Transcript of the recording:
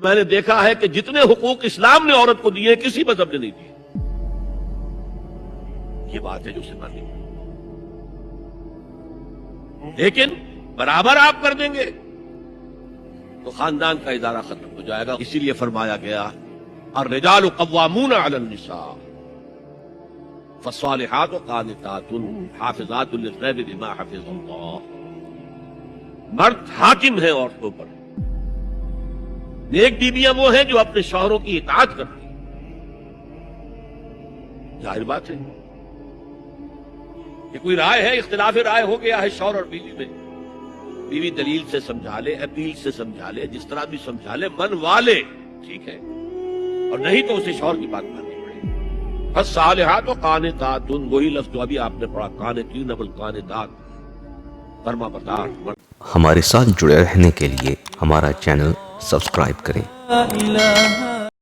میں نے دیکھا ہے کہ جتنے حقوق اسلام نے عورت کو دیے کسی مذہب نے نہیں دیے. یہ بات ہے جو اسے ماننی ہے. لیکن برابر آپ کر دیں گے تو خاندان کا ادارہ ختم ہو جائے گا. اسی لیے فرمایا گیا الرجال قوامون علی النساء فالصالحات قانتات حافظات للغیب بما حفظ اللہ. مرد حاکم ہیں عورتوں پر. نیک بیویاں وہ ہیں جو اپنے شوہروں کی اطاعت کرتی ہیں. ظاہر بات ہے کہ کوئی رائے ہے, اختلاف رائے ہو گیا ہے شوہر اور بیوی میں, بیوی دلیل سے سمجھا لے, اپیل سے سمجھا لے, جس طرح بھی سمجھا لے, منوا لے, ٹھیک ہے, اور نہیں تو اسے شوہر کی بات ماننی پڑے گی. فالصالحات قانتات, وہی لفظ جو ابھی آپ نے پڑھا, قانتین والقانتات, فرما بردار. ہمارے ساتھ جڑے رہنے کے لیے ہمارا چینل سبسکرائب کریں.